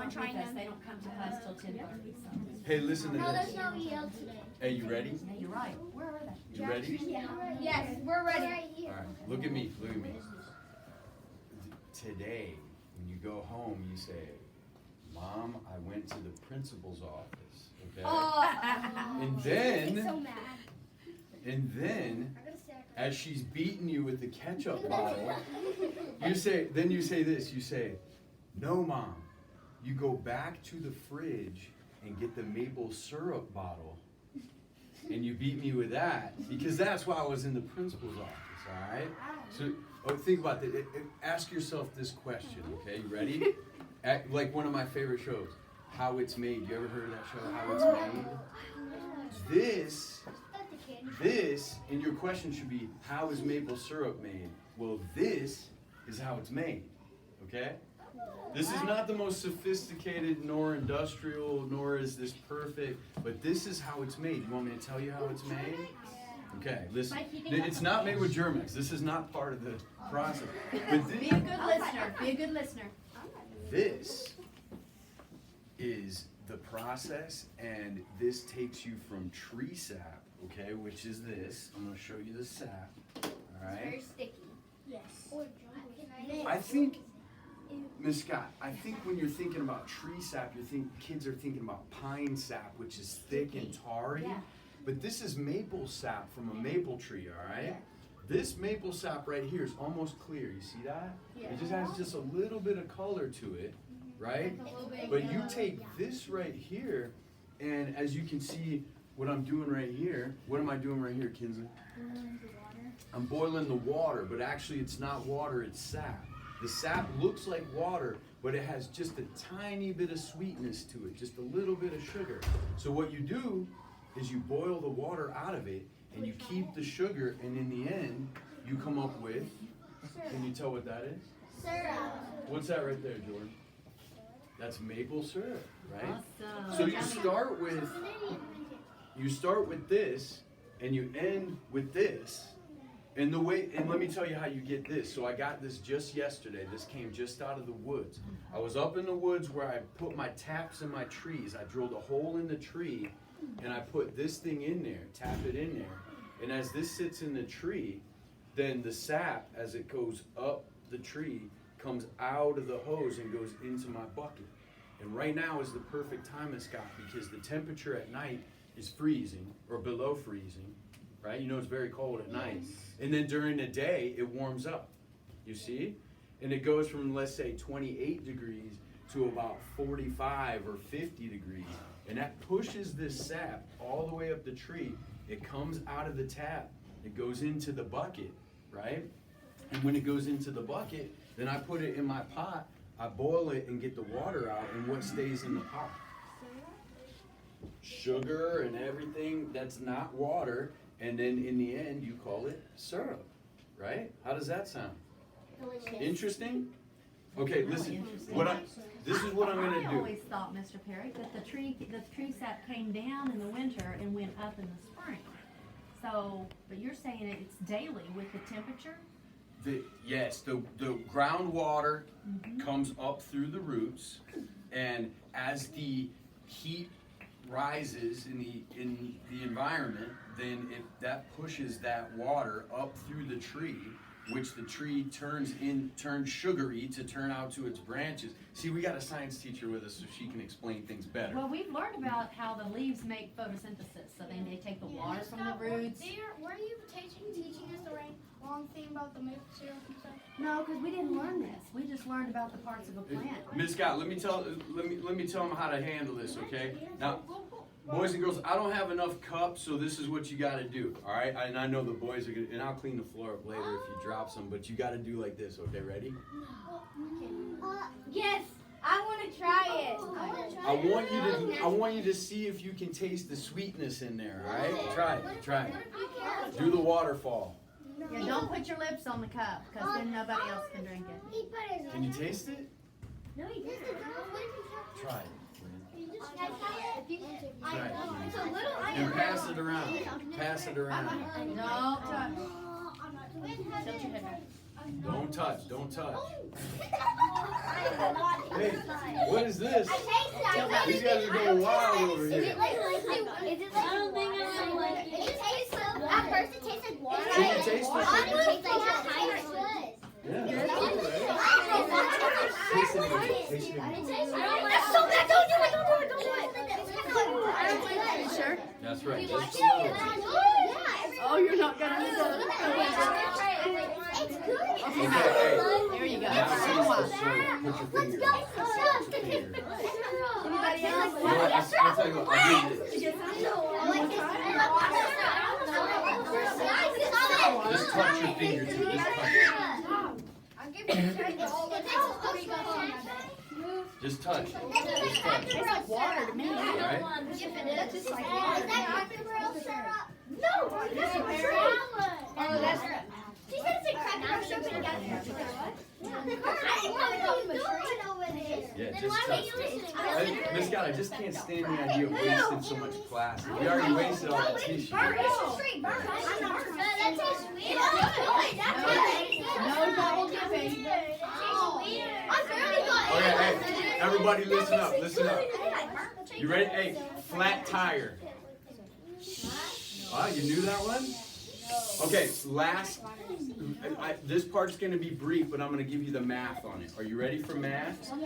aren't with trying us. to. They don't come to class till 10:30. So. Hey, listen to No, this. there's no EL today. Hey, you ready? Yeah, you're right. Where are they? You ready? Yes, we're ready. Right here. All right, look at me, look at me. Today, when you go home, you say, Mom, I went to the principal's office, okay? And He's so then, mad. as she's beating you with the ketchup bottle, you say this, you say, no, Mom, you go back to the fridge and get the maple syrup bottle, and you beat me with that, because that's why I was in the principal's office, all right? So, think about that. Ask yourself this question, okay? You ready? Like one of my favorite shows, How It's Made. You ever heard of that show, How It's Made? This, and your question should be, how is maple syrup made? Well, this is how it's made, okay? This is not the most sophisticated, nor industrial, nor is this perfect, but this is how it's made. You want me to tell you how it's made? Okay, listen. It's not made with Germex. This is not part of the process. But Be a good listener. Be a good listener. this is the process, and this takes you from tree sap, okay, which is this. I'm going to show you the sap, all Very right? sticky. Yes. I think, Miss Scott, I think when you're thinking about tree sap, kids are thinking about pine sap, which is thick and tarry. Yeah. But this is maple sap from a maple tree, all right? This maple sap right here is almost clear. You see that? It just has just a little bit of color to it, right? But you take this right here, and as you can see, what I'm doing right here, what am I doing right here, Kinsley? I'm boiling the water, but actually it's not water, it's sap. The sap looks like water, but it has just a tiny bit of sweetness to it, just a little bit of sugar. So what you do is you boil the water out of it, and you keep the sugar, and in the end, you come up with, can you tell what that is? Syrup. What's that right there, Jordan? That's maple syrup, right? Awesome. So you start with this, and you end with this. And let me tell you how you get this. So I got this just yesterday. This came just out of the woods. I was up in the woods where I put my taps in my trees. I drilled a hole in the tree, and I put this thing in there, tap it in there. And as this sits in the tree, then the sap, as it goes up the tree, comes out of the hose and goes into my bucket. And right now is the perfect time, Miss Scott, because the temperature at night is freezing or below freezing, right? You know it's very cold at night. And then during the day, it warms up, you see? And it goes from, let's say, 28 degrees to about 45 or 50 degrees. And that pushes this sap all the way up the tree. It comes out of the tap. It goes into the bucket, right? And when it goes into the bucket, then I put it in my pot. I boil it and get the water out. And what stays in the pot? Sugar and everything that's not water. And then in the end, you call it syrup, right? How does that sound? Interesting? Okay, Really listen. interesting. This is what I'm going to I do. always thought, Mr. Perry, that the tree sap came down in the winter and went up in the spring. So, but you're saying it's daily with the temperature? Yes, the groundwater comes up through the roots, and as the heat rises in the environment, then that pushes that water up through the tree, which the tree turns sugary to turn out to its branches. See, we got a science teacher with us so she can explain things better. Well, we've learned about how the leaves make photosynthesis. So then they take the water from the roots. Were you teaching us the wrong thing about the maple syrup and stuff? No, because we didn't learn this. We just learned about the parts of a plant. Ms. Scott, let me tell them how to handle this, okay? Now, boys and girls, I don't have enough cups, so this is what you got to do, all right? And I know the boys are going to, and I'll clean the floor up later if you drop some, but you got to do like this, okay? Ready? Yes, I want to try it. I want you to see if you can taste the sweetness in there, all right? Try it. Do the waterfall. Yeah, don't put your lips on the cup, because then nobody else can drink it. Can you taste it? No, he didn't. Try it. Try it. It's a little. And pass it around. Pass it around. Don't touch. Tilt your head back. Don't touch, don't touch. Hey, what is this? These guys are going wild over here. I don't think I like it. It tastes so good. At first it tastes like water. Can you taste I it? tastes like tire. Yeah. That's so bad. Don't do it. Don't do it. Don't do it. You sure? That's right. It's Just a good. little. Oh, you're not gonna do It's good. Okay, hey. There you go. Now see Come on. this, so put your finger. Anybody else? You know what? I'll tell you what, I'll do this. Just touch your finger too. Just touch it. Just touch it. Just touch it. Tastes like water to me. Right? She said it's a cracker syrup and Yeah, just touch it. Miss Scott, I just can't stand the idea of wasting so much plastic. We already wasted all the tissue. No double dipping. Okay, hey, everybody listen up, listen up. You ready? Hey, flat tire. Wow, you knew that one? Okay, last, this part's gonna be brief, but I'm gonna give you the math on it. Are you ready for math? Do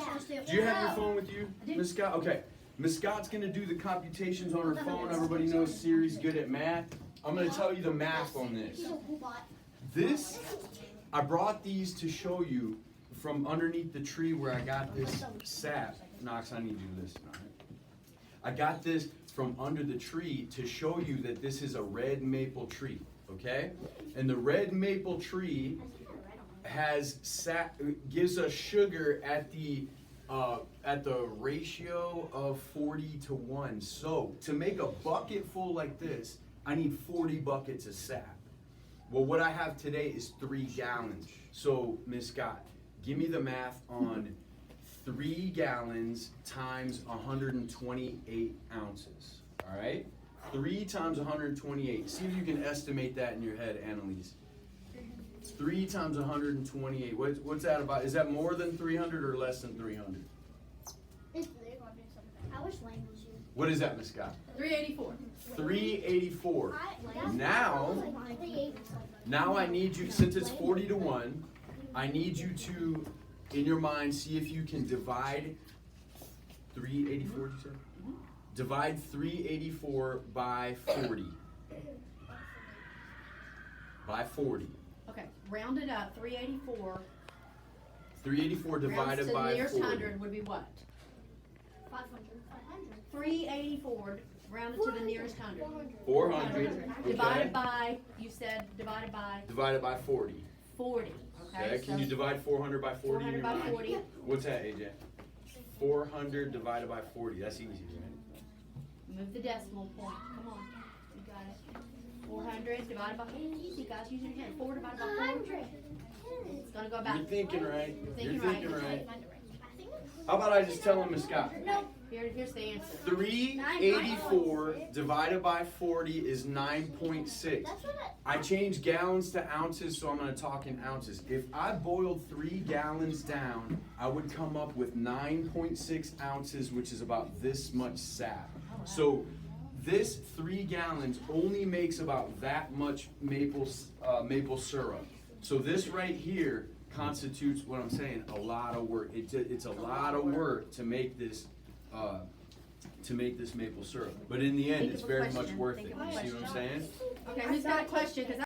you have your phone with you, Miss Scott? Okay, Miss Scott's gonna do the computations on her phone. Everybody knows Siri's good at math. I'm gonna tell you the math on this. This, I brought these to show you from underneath the tree where I got this sap. Knox, I need you to listen, all right? I got this from under the tree to show you that this is a red maple tree, okay? And the red maple tree has gives us sugar at the ratio of 40-1. So to make a bucket full like this, I need 40 buckets of sap. Well, what I have today is 3 gallons. So, Miss Scott, give me the math on 3 gallons times 128 ounces. All right? 3 times 128. See if you can estimate that in your head, Annalise. 3 times 128. What's that about? Is that more than 300 or less than 300? I wish Lane was you. What is that, Miss Scott? 384. 384. Now I need you, since it's 40-1, I need you to, in your mind, see if you can divide 384, did you say? Divide 384 by 40. By 40. Okay, round it up. 384. 384 divided rounds to by the nearest 40. 100 would be what? 500. 384 rounded to the nearest 100. 400. Divided Okay. by, you said divided by Divided by 40. 40. Okay, Okay, can you divide 400 by 40 in 400 your by mind? 40. What's that, AJ? 400 divided by 40. That's easy, right? Move the decimal point. Come on. You got it. 400 divided by, easy guys, use your hand. 4 divided by 4. It's gonna go about, You're thinking right. You're You're thinking thinking right. right. How about I just tell him, Miss Scott? here's the answer. 384 divided by 40 is 9.6. I changed gallons to ounces, so I'm going to talk in ounces. If I boiled 3 gallons down, I would come up with 9.6 ounces, which is about this much sap. So this 3 gallons only makes about that much maple syrup. So this right here constitutes what I'm saying, a lot of work. It's a lot of work to make this maple syrup. But in the end, Think it's of a very much question. worth Think it. of a You see what I'm question. saying? Okay, who's got a question? 'Cause